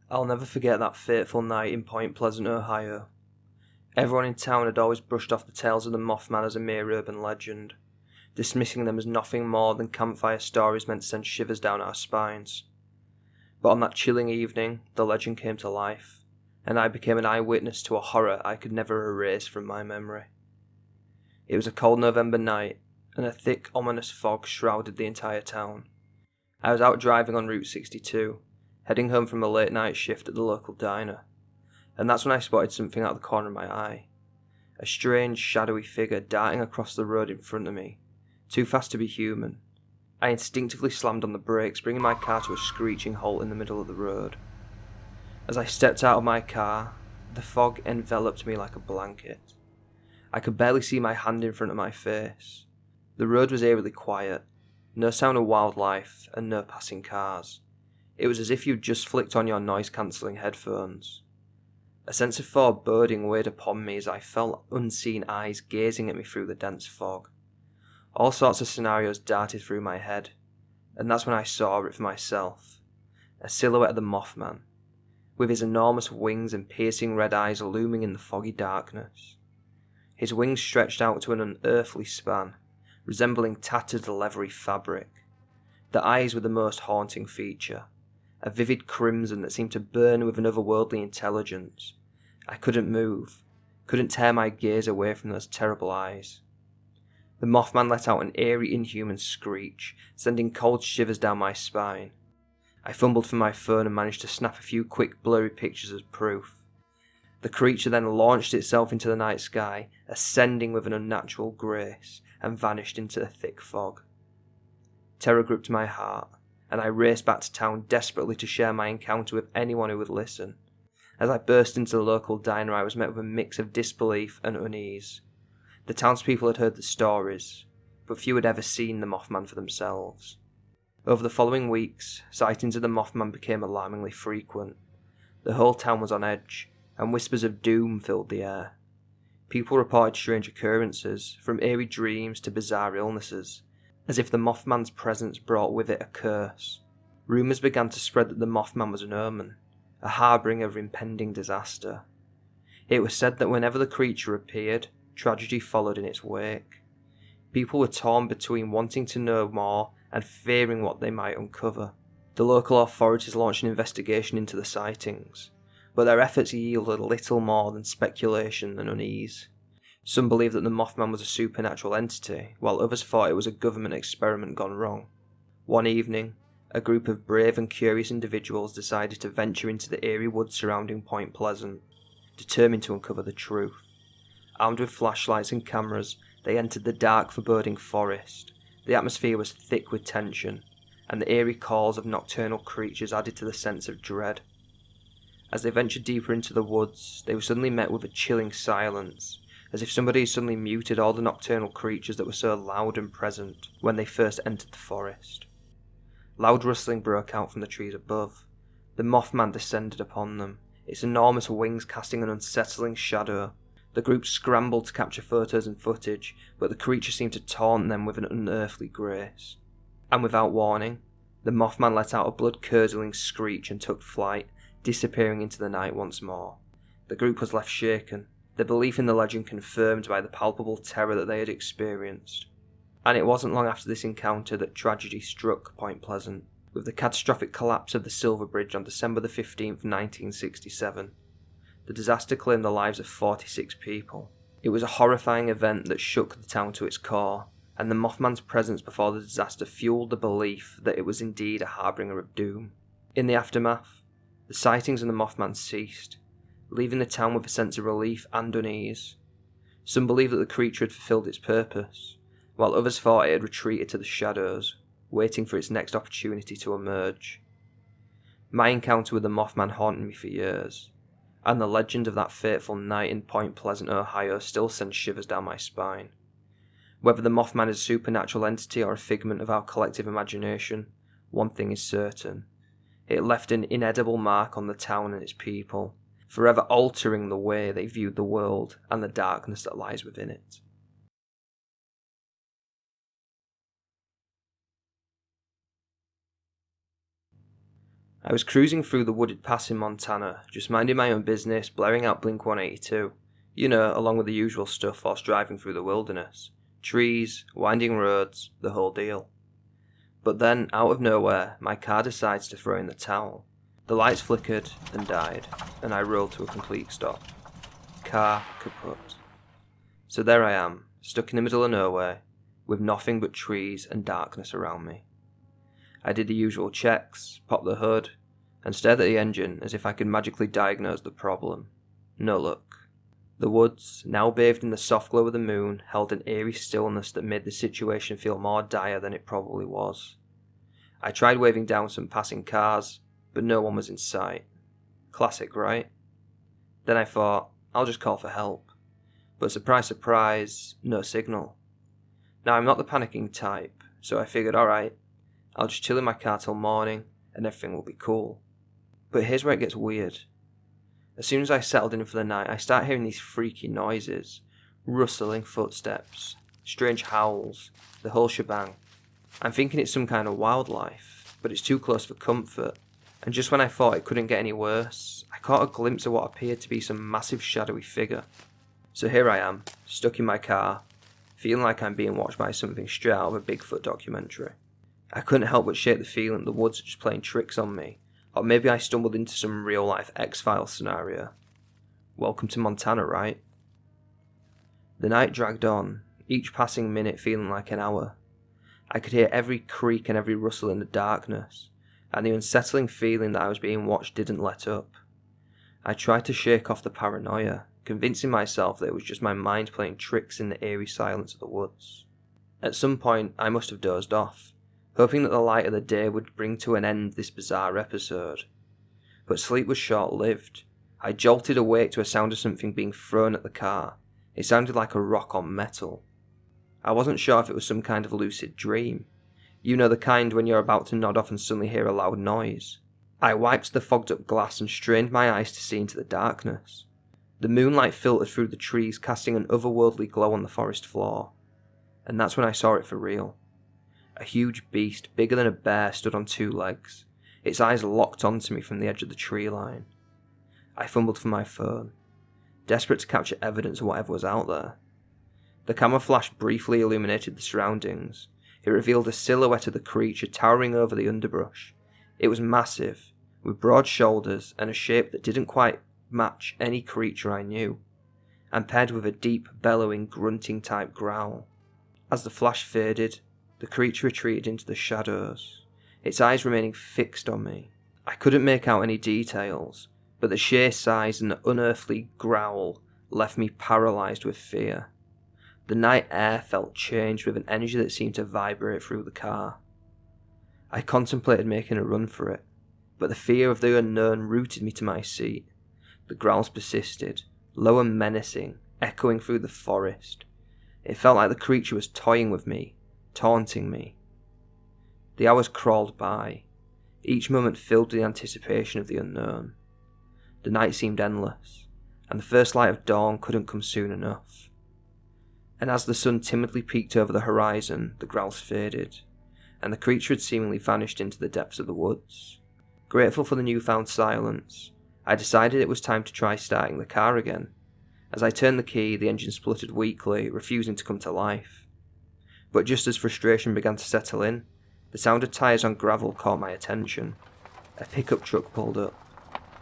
I'll never forget that fateful night in Point Pleasant, Ohio. Everyone in town had always brushed off the tales of the Mothman as a mere urban legend, dismissing them as nothing more than campfire stories meant to send shivers down our spines. But on that chilling evening, the legend came to life, and I became an eyewitness to a horror I could never erase from my memory. It was a cold November night, and a thick, ominous fog shrouded the entire town. I was out driving on Route 62, heading home from a late night shift at the local diner, and that's when I spotted something out of the corner of my eye. A strange, shadowy figure darting across the road in front of me, too fast to be human. I instinctively slammed on the brakes, bringing my car to a screeching halt in the middle of the road. As I stepped out of my car, the fog enveloped me like a blanket. I could barely see my hand in front of my face. The road was eerily quiet, no sound of wildlife, and no passing cars. It was as if you'd just flicked on your noise-cancelling headphones. A sense of foreboding weighed upon me as I felt unseen eyes gazing at me through the dense fog. All sorts of scenarios darted through my head, and that's when I saw it for myself. A silhouette of the Mothman, with his enormous wings and piercing red eyes looming in the foggy darkness. His wings stretched out to an unearthly span, resembling tattered leathery fabric. The eyes were the most haunting feature, a vivid crimson that seemed to burn with an otherworldly intelligence. I couldn't move, couldn't tear my gaze away from those terrible eyes. The Mothman let out an eerie, inhuman screech, sending cold shivers down my spine. I fumbled for my phone and managed to snap a few quick, blurry pictures as proof. The creature then launched itself into the night sky, ascending with an unnatural grace, and vanished into the thick fog. Terror gripped my heart, and I raced back to town desperately to share my encounter with anyone who would listen. As I burst into the local diner, I was met with a mix of disbelief and unease. The townspeople had heard the stories, but few had ever seen the Mothman for themselves. Over the following weeks, sightings of the Mothman became alarmingly frequent. The whole town was on edge, and whispers of doom filled the air. People reported strange occurrences, from eerie dreams to bizarre illnesses, as if the Mothman's presence brought with it a curse. Rumours began to spread that the Mothman was an omen, a harbinger of impending disaster. It was said that whenever the creature appeared, tragedy followed in its wake. People were torn between wanting to know more and fearing what they might uncover. The local authorities launched an investigation into the sightings, but their efforts yielded little more than speculation and unease. Some believed that the Mothman was a supernatural entity, while others thought it was a government experiment gone wrong. One evening, a group of brave and curious individuals decided to venture into the eerie woods surrounding Point Pleasant, determined to uncover the truth. Armed with flashlights and cameras, they entered the dark, foreboding forest. The atmosphere was thick with tension, and the eerie calls of nocturnal creatures added to the sense of dread. As they ventured deeper into the woods, they were suddenly met with a chilling silence, as if somebody had suddenly muted all the nocturnal creatures that were so loud and present when they first entered the forest. Loud rustling broke out from the trees above. The Mothman descended upon them, its enormous wings casting an unsettling shadow. The group scrambled to capture photos and footage, but the creature seemed to taunt them with an unearthly grace. And without warning, the Mothman let out a blood-curdling screech and took flight, disappearing into the night once more. The group was left shaken, their belief in the legend confirmed by the palpable terror that they had experienced. And it wasn't long after this encounter that tragedy struck Point Pleasant, with the catastrophic collapse of the Silver Bridge on December the 15th, 1967. The disaster claimed the lives of 46 people. It was a horrifying event that shook the town to its core, and the Mothman's presence before the disaster fueled the belief that it was indeed a harbinger of doom. In the aftermath, the sightings of the Mothman ceased, leaving the town with a sense of relief and unease. Some believed that the creature had fulfilled its purpose, while others thought it had retreated to the shadows, waiting for its next opportunity to emerge. My encounter with the Mothman haunted me for years, and the legend of that fateful night in Point Pleasant, Ohio still sends shivers down my spine. Whether the Mothman is a supernatural entity or a figment of our collective imagination, one thing is certain. It left an inedible mark on the town and its people, forever altering the way they viewed the world and the darkness that lies within it. I was cruising through the wooded pass in Montana, just minding my own business, blaring out Blink 182. You know, along with the usual stuff whilst driving through the wilderness. Trees, winding roads, the whole deal. But then, out of nowhere, my car decides to throw in the towel. The lights flickered and died, and I rolled to a complete stop. Car kaput. So there I am, stuck in the middle of nowhere, with nothing but trees and darkness around me. I did the usual checks, popped the hood, and stared at the engine as if I could magically diagnose the problem. No luck. The woods, now bathed in the soft glow of the moon, held an eerie stillness that made the situation feel more dire than it probably was. I tried waving down some passing cars, but no one was in sight. Classic, right? Then I thought, I'll just call for help. But surprise, surprise, no signal. Now I'm not the panicking type, so I figured, alright, I'll just chill in my car till morning, and everything will be cool. But here's where it gets weird. As soon as I settled in for the night, I start hearing these freaky noises, rustling footsteps, strange howls, the whole shebang. I'm thinking it's some kind of wildlife, but it's too close for comfort, and just when I thought it couldn't get any worse, I caught a glimpse of what appeared to be some massive shadowy figure. So here I am, stuck in my car, feeling like I'm being watched by something straight out of a Bigfoot documentary. I couldn't help but shake the feeling the woods are just playing tricks on me, or maybe I stumbled into some real-life X-Files scenario. Welcome to Montana, right? The night dragged on, each passing minute feeling like an hour. I could hear every creak and every rustle in the darkness, and the unsettling feeling that I was being watched didn't let up. I tried to shake off the paranoia, convincing myself that it was just my mind playing tricks in the eerie silence of the woods. At some point, I must have dozed off, hoping that the light of the day would bring to an end this bizarre episode. But sleep was short-lived. I jolted awake to a sound of something being thrown at the car. It sounded like a rock on metal. I wasn't sure if it was some kind of lucid dream. You know, the kind when you're about to nod off and suddenly hear a loud noise. I wiped the fogged-up glass and strained my eyes to see into the darkness. The moonlight filtered through the trees, casting an otherworldly glow on the forest floor. And that's when I saw it for real. A huge beast, bigger than a bear, stood on two legs, its eyes locked onto me from the edge of the tree line. I fumbled for my phone, desperate to capture evidence of whatever was out there. The camera flash briefly illuminated the surroundings. It revealed a silhouette of the creature towering over the underbrush. It was massive, with broad shoulders and a shape that didn't quite match any creature I knew, and paired with a deep, bellowing, grunting-type growl. As the flash faded, the creature retreated into the shadows, its eyes remaining fixed on me. I couldn't make out any details, but the sheer size and the unearthly growl left me paralysed with fear. The night air felt changed with an energy that seemed to vibrate through the car. I contemplated making a run for it, but the fear of the unknown rooted me to my seat. The growls persisted, low and menacing, echoing through the forest. It felt like the creature was toying with me, taunting me. The hours crawled by, each moment filled with the anticipation of the unknown. The night seemed endless, and the first light of dawn couldn't come soon enough. And as the sun timidly peeked over the horizon, the growls faded, and the creature had seemingly vanished into the depths of the woods. Grateful for the newfound silence, I decided it was time to try starting the car again. As I turned the key, the engine spluttered weakly, refusing to come to life. But just as frustration began to settle in, the sound of tyres on gravel caught my attention. A pickup truck pulled up,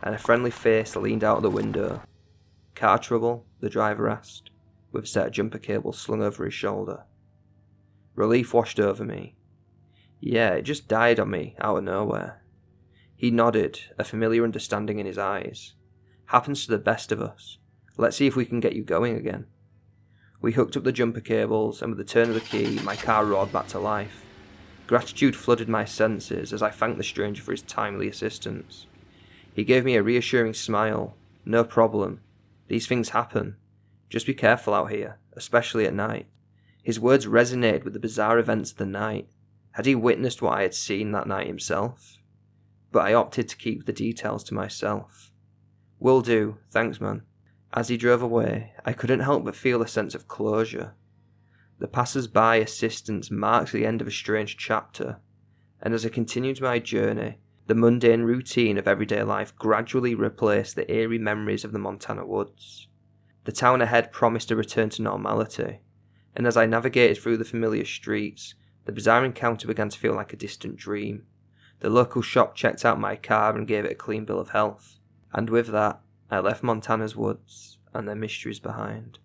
and a friendly face leaned out of the window. "Car trouble?" the driver asked, with a set of jumper cables slung over his shoulder. Relief washed over me. Yeah, it just died on me, out of nowhere. He nodded, a familiar understanding in his eyes. "Happens to the best of us. Let's see if we can get you going again." We hooked up the jumper cables, and with the turn of the key, my car roared back to life. Gratitude flooded my senses as I thanked the stranger for his timely assistance. He gave me a reassuring smile. "No problem. These things happen. Just be careful out here, especially at night." His words resonated with the bizarre events of the night. Had he witnessed what I had seen that night himself? But I opted to keep the details to myself. "Will do, thanks man." As he drove away, I couldn't help but feel a sense of closure. The passers-by assistance marked the end of a strange chapter, and as I continued my journey, the The mundane routine of everyday life gradually replaced the eerie memories of the Montana woods. The town ahead promised a return to normality, and as I navigated through the familiar streets, the bizarre encounter began to feel like a distant dream. The local shop checked out my car and gave it a clean bill of health, and with that, I left Montana's woods and their mysteries behind.